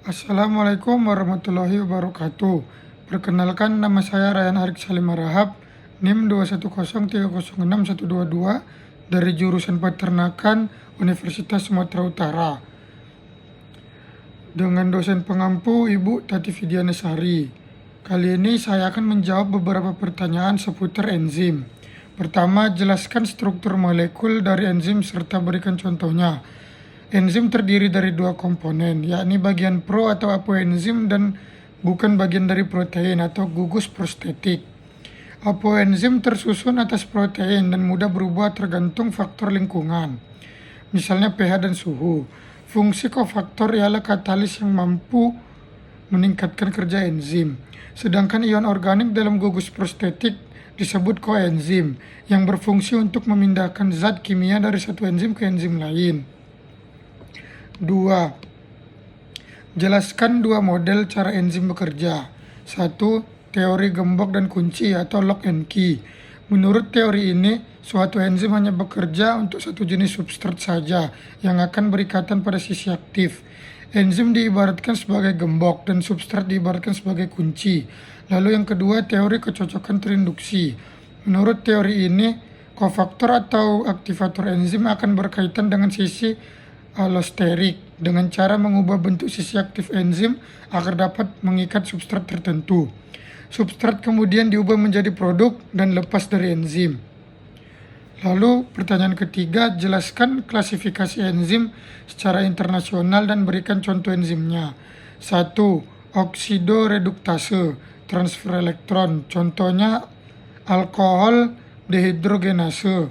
Assalamualaikum warahmatullahi wabarakatuh. Perkenalkan, nama saya Ryan Harik Salim Arahab, NIM 210306122 dari jurusan Peternakan Universitas Sumatera Utara. Dengan dosen pengampu Ibu Tati Fidianasari. Kali ini saya akan menjawab beberapa pertanyaan seputar enzim. Pertama, jelaskan struktur molekul dari enzim serta berikan contohnya. Enzim terdiri dari dua komponen, yakni bagian pro atau apoenzim dan bukan bagian dari protein atau gugus prostetik. Apoenzim tersusun atas protein dan mudah berubah tergantung faktor lingkungan, misalnya pH dan suhu. Fungsi kofaktor ialah katalis yang mampu meningkatkan kerja enzim. Sedangkan ion organik dalam gugus prostetik disebut koenzim yang berfungsi untuk memindahkan zat kimia dari satu enzim ke enzim lain. 2. Jelaskan dua model cara enzim bekerja. 1. Teori gembok dan kunci atau lock and key. Menurut teori ini, suatu enzim hanya bekerja untuk satu jenis substrat saja yang akan berikatan pada sisi aktif. Enzim diibaratkan sebagai gembok dan substrat diibaratkan sebagai kunci. Lalu yang kedua, teori kecocokan terinduksi. Menurut teori ini, kofaktor atau aktivator enzim akan berkaitan dengan sisi allosterik dengan cara mengubah bentuk sisi aktif enzim agar dapat mengikat substrat tertentu. Substrat kemudian diubah menjadi produk dan lepas dari enzim. Lalu pertanyaan ketiga, jelaskan klasifikasi enzim secara internasional dan berikan contoh enzimnya. 1. Oksidoreduktase, transfer elektron, contohnya alkohol dehidrogenase.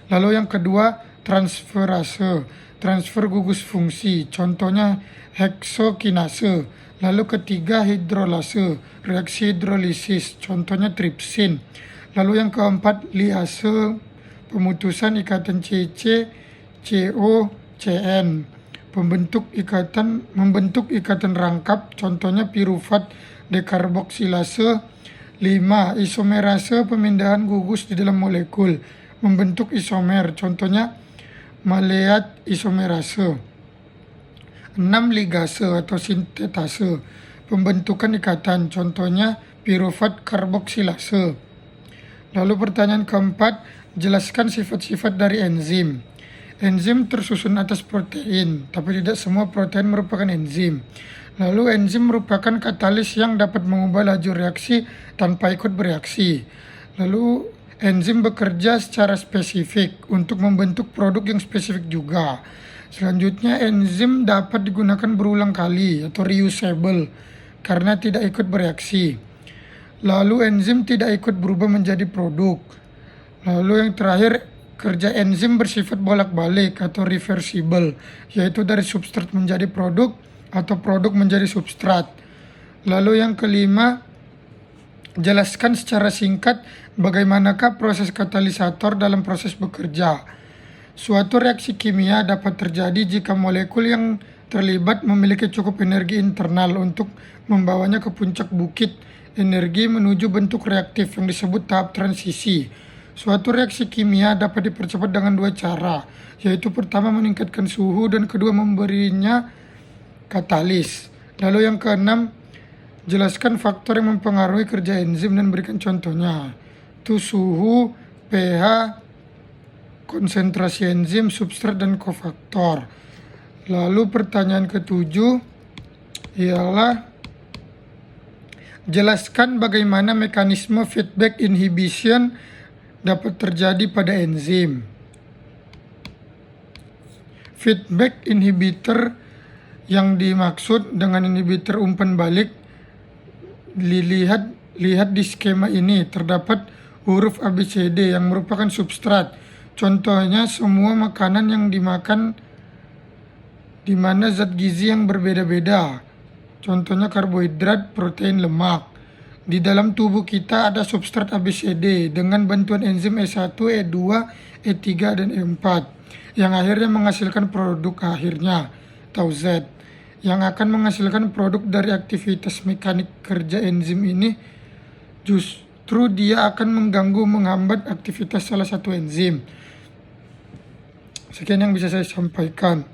Lalu yang kedua, transferase, transfer gugus fungsi, contohnya heksokinase. Lalu ketiga, hidrolase, reaksi hidrolisis, contohnya tripsin. Lalu yang keempat, liase, pemutusan ikatan CC, CO, CN, membentuk ikatan rangkap, contohnya pirufat dekarboksilase. 5. Isomerase, pemindahan gugus di dalam molekul, membentuk isomer, contohnya maleat isomerase. 6. Ligase atau sintetase, pembentukan ikatan, contohnya pirufat karboksilase. Lalu pertanyaan keempat, jelaskan sifat-sifat dari enzim. Enzim tersusun atas protein, tapi tidak semua protein merupakan enzim. Lalu enzim merupakan katalis yang dapat mengubah laju reaksi tanpa ikut bereaksi. Lalu enzim bekerja secara spesifik untuk membentuk produk yang spesifik juga. Selanjutnya, enzim dapat digunakan berulang kali atau reusable karena tidak ikut bereaksi. Lalu enzim tidak ikut berubah menjadi produk. Lalu yang terakhir, kerja enzim bersifat bolak-balik atau reversible, yaitu dari substrat menjadi produk atau produk menjadi substrat. Lalu yang kelima, jelaskan secara singkat bagaimanakah proses katalisator dalam proses bekerja. Suatu reaksi kimia dapat terjadi jika molekul yang terlibat memiliki cukup energi internal untuk membawanya ke puncak bukit energi menuju bentuk reaktif yang disebut tahap transisi. Suatu reaksi kimia dapat dipercepat dengan dua cara, yaitu pertama meningkatkan suhu dan kedua memberinya katalis. Lalu yang keenam, jelaskan faktor yang mempengaruhi kerja enzim dan berikan contohnya. Itu suhu, pH, konsentrasi enzim, substrat, dan kofaktor. Lalu pertanyaan ketujuh ialah jelaskan bagaimana mekanisme feedback inhibition dapat terjadi pada enzim. Feedback inhibitor yang dimaksud dengan inhibitor umpan balik, lihat di skema ini terdapat huruf ABCD yang merupakan substrat. Contohnya semua makanan yang dimakan di mana zat gizi yang berbeda-beda. Contohnya karbohidrat, protein, lemak. Di dalam tubuh kita ada substrat ABCD dengan bantuan enzim E1, E2, E3, dan E4 yang akhirnya menghasilkan produk akhirnya atau Z yang akan menghasilkan produk dari aktivitas mekanik kerja enzim ini. Justru dia akan menghambat aktivitas salah satu enzim. Sekian yang bisa saya sampaikan.